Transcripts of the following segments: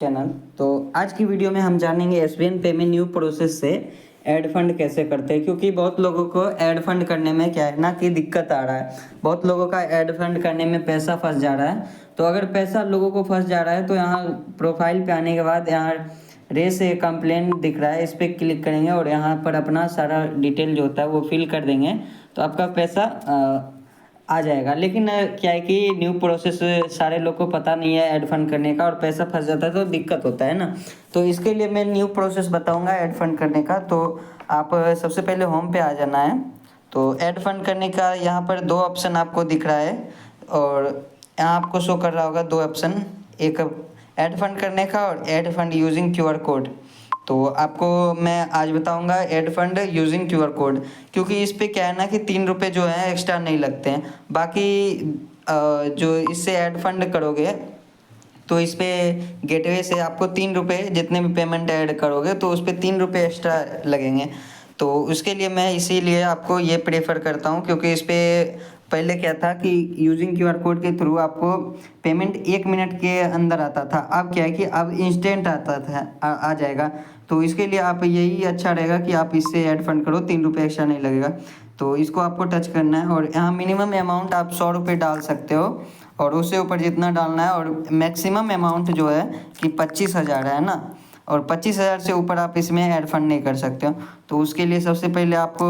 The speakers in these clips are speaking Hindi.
चैनल। तो आज की वीडियो में हम जानेंगे एसबीएन पे में न्यू प्रोसेस से ऐड फंड कैसे करते हैं, क्योंकि बहुत लोगों को ऐड फंड करने में क्या है ना कि दिक्कत आ रहा है। बहुत लोगों का ऐड फंड करने में पैसा फंस जा रहा है। तो अगर पैसा लोगों को फंस जा रहा है तो यहाँ प्रोफाइल पे आने के बाद यहाँ रेस ए कंप्लेंट दिख रहा है, इस पर क्लिक करेंगे और यहाँ पर अपना सारा डिटेल जो होता है वो फिल कर देंगे तो आपका पैसा आ जाएगा। लेकिन क्या है कि न्यू प्रोसेस सारे लोग को पता नहीं है ऐड फंड करने का और पैसा फंस जाता है तो दिक्कत होता है ना। तो इसके लिए मैं न्यू प्रोसेस बताऊंगा ऐड फंड करने का। तो आप सबसे पहले होम पे आ जाना है। तो ऐड फंड करने का यहाँ पर दो ऑप्शन आपको दिख रहा है और यहाँ आपको शो कर रहा होगा दो ऑप्शन, एक ऐड फंड करने का और add fund using QR code. तो आपको मैं आज बताऊंगा add fund using QR code, क्योंकि इस पे क्या है ना कि 3 रुपये जो है एक्स्ट्रा नहीं लगते हैं। बाकी जो इससे ऐड फंड करोगे तो इस पे गेटवे से आपको 3 रुपये जितने भी पेमेंट ऐड करोगे तो उस पर 3 रुपये एक्स्ट्रा लगेंगे। तो उसके लिए मैं इसीलिए आपको ये प्रेफर करता हूँ, क्योंकि इस पे पहले क्या था कि यूजिंग क्यूआर कोड के थ्रू आपको पेमेंट 1 मिनट के अंदर आता था। अब क्या है कि अब इंस्टेंट आता था, आ जाएगा। तो इसके लिए आप यही अच्छा रहेगा कि आप इससे ऐड फंड करो, 3 रुपये एक्स्ट्रा नहीं लगेगा। तो इसको आपको टच करना है और यहाँ मिनिमम अमाउंट आप 100 रुपये डाल सकते हो और उससे ऊपर जितना डालना है, और मैक्सिमम अमाउंट जो है कि 25,000 है ना, और 25,000 से ऊपर आप इसमें ऐड फंड नहीं कर सकते हो। तो उसके लिए सबसे पहले आपको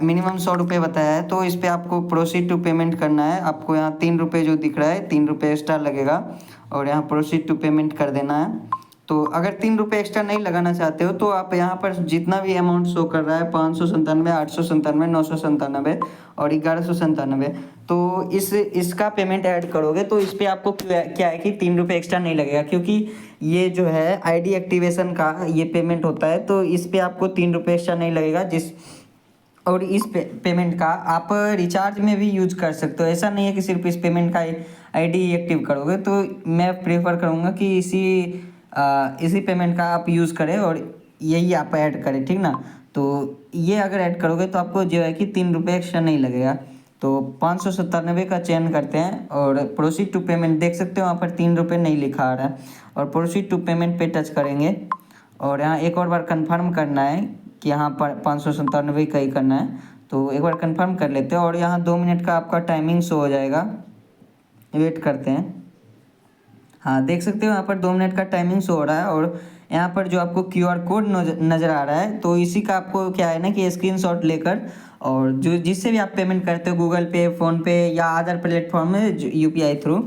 मिनिमम 100 रुपये बताया है, तो इस पर आपको प्रोसीड टू पेमेंट करना है। आपको यहाँ 3 रुपये जो दिख रहा है 3 रुपये एक्स्ट्रा लगेगा और यहाँ प्रोसीड टू पेमेंट कर देना है। तो अगर 3 रुपये एक्स्ट्रा नहीं लगाना चाहते हो तो आप यहाँ पर जितना भी अमाउंट शो कर रहा है 597, 897, 997 और 1197, तो इसका पेमेंट ऐड करोगे तो इस पर आपको क्या है कि 3 रुपये एक्स्ट्रा नहीं लगेगा, क्योंकि ये जो है आईडी एक्टिवेशन का ये पेमेंट होता है। तो इस पर आपको 3 रुपये एक्स्ट्रा नहीं लगेगा। और इस पेमेंट का आप रिचार्ज में भी यूज कर सकते हो। ऐसा नहीं है कि सिर्फ इस पेमेंट का आईडी एक्टिव करोगे। तो मैं प्रेफर करूँगा कि इसी पेमेंट का आप यूज़ करें और यही आप ऐड करें, ठीक ना। तो ये अगर ऐड करोगे तो आपको जो है कि 3 रुपये एक्स्ट्रा नहीं लगेगा। तो 597 का चयन करते हैं और प्रोसीड टू पेमेंट देख सकते हो वहाँ पर 3 रुपये नहीं लिखा आ रहा है, और प्रोसीड टू पेमेंट पे टच करेंगे और यहाँ एक और बार कंफर्म करना है कि यहाँ पर 597 का ही करना है। तो एक बार कंफर्म कर लेते हैं और यहाँ 2 मिनट का आपका टाइमिंग शो हो जाएगा, वेट करते हैं। हाँ, देख सकते हो यहाँ पर 2 मिनट का टाइमिंग शो हो रहा है और यहाँ पर जो आपको क्यूआर कोड नज़र आ रहा है तो इसी का आपको क्या है ना कि स्क्रीनशॉट लेकर और जो जिससे भी आप पेमेंट करते हो गूगल पे, फ़ोन पे या अदर प्लेटफॉर्म में UPI through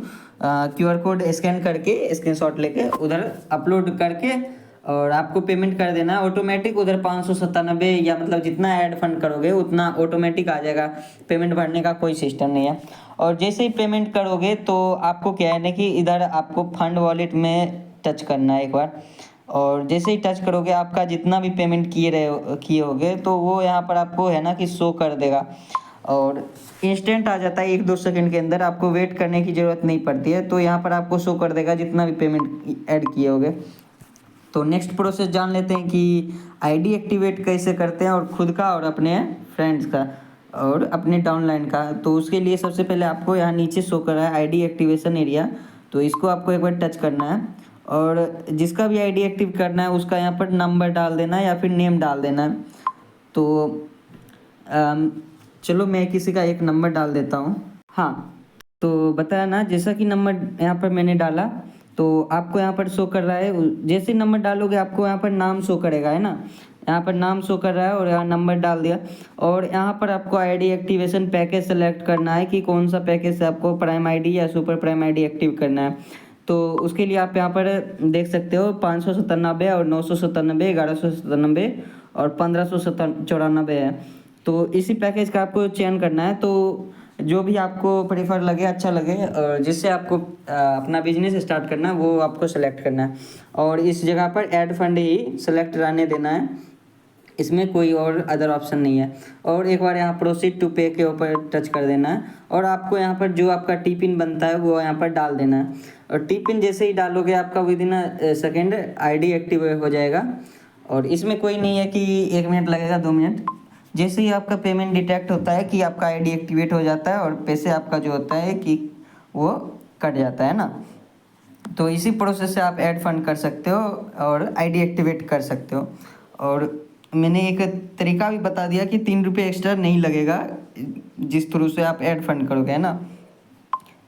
QR code scan करके स्क्रीनशॉट लेके उधर अपलोड करके और आपको पेमेंट कर देना है। ऑटोमेटिक उधर 597 या मतलब जितना ऐड फंड करोगे उतना ऑटोमेटिक आ जाएगा। पेमेंट भरने का कोई सिस्टम नहीं है। और जैसे ही पेमेंट करोगे तो आपको क्या है ना कि इधर आपको फंड वॉलेट में टच करना है एक बार, और जैसे ही टच करोगे आपका जितना भी पेमेंट किए होगे तो वो यहाँ पर आपको है ना कि शो कर देगा और इंस्टेंट आ जाता है 1-2 सेकंड के अंदर। आपको वेट करने की ज़रूरत नहीं पड़ती है। तो यहाँ पर आपको शो कर देगा जितना भी पेमेंट ऐड किए होगे। तो नेक्स्ट प्रोसेस जान लेते हैं कि आईडी एक्टिवेट कैसे करते हैं, और खुद का और अपने फ्रेंड्स का और अपने डाउनलाइन का। तो उसके लिए सबसे पहले आपको यहाँ नीचे शो कर रहा है आईडी एक्टिवेशन एरिया, तो इसको आपको एक बार टच करना है और जिसका भी आईडी एक्टिव करना है उसका यहाँ पर नंबर डाल देना है या फिर नेम डाल देना है। तो चलो मैं किसी का एक नंबर डाल देता हूँ। हाँ, तो बताया ना जैसा कि नंबर यहाँ पर मैंने डाला तो आपको यहाँ पर शो कर रहा है। जैसे नंबर डालोगे आपको यहाँ पर नाम शो करेगा, है ना। यहाँ पर नाम शो कर रहा है और यहाँ नंबर डाल दिया और यहाँ पर आपको आईडी एक्टिवेशन पैकेज सेलेक्ट करना है कि कौन सा पैकेज से आपको प्राइम आईडी या सुपर प्राइम आईडी एक्टिव करना है। तो उसके लिए आप यहाँ पर देख सकते हो 597 और 997, 1197 और 1594 है। तो इसी पैकेज का आपको चयन करना है। तो जो भी आपको प्रेफर लगे, अच्छा लगे और जिससे आपको अपना बिजनेस स्टार्ट करना है वो आपको सेलेक्ट करना है और इस जगह पर ऐड फंड ही सेलेक्ट रहने देना है, इसमें कोई और अदर ऑप्शन नहीं है। और एक बार यहाँ प्रोसीड टू पे के ऊपर टच कर देना है और आपको यहाँ पर जो आपका टी पिन बनता है वो यहाँ पर डाल देना है और टी पिन जैसे ही डालोगे आपका with in second ID active हो जाएगा। और इसमें कोई नहीं है कि 1 मिनट लगेगा, 2 मिनट। जैसे ही आपका पेमेंट डिटेक्ट होता है कि आपका आईडी एक्टिवेट हो जाता है और पैसे आपका जो होता है कि वो कट जाता है ना। तो इसी प्रोसेस से आप ऐड फंड कर सकते हो और आईडी एक्टिवेट कर सकते हो। और मैंने एक तरीका भी बता दिया कि 3 रुपये एक्स्ट्रा नहीं लगेगा जिस थ्रू से आप ऐड फंड करोगे, है ना।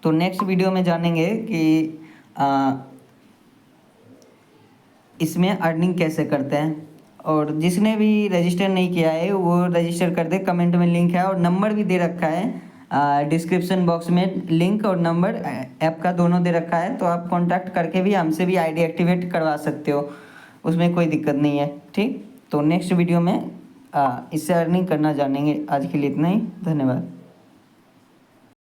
तो नेक्स्ट वीडियो में जानेंगे कि इसमें अर्निंग कैसे करते हैं। और जिसने भी रजिस्टर नहीं किया है वो रजिस्टर कर दे, कमेंट में लिंक है और नंबर भी दे रखा है डिस्क्रिप्शन बॉक्स में, लिंक और नंबर ऐप का दोनों दे रखा है। तो आप कांटेक्ट करके भी हमसे भी आईडी एक्टिवेट करवा सकते हो, उसमें कोई दिक्कत नहीं है, ठीक। तो नेक्स्ट वीडियो में इससे अर्निंग करना जानेंगे। आज के लिए इतना ही, धन्यवाद।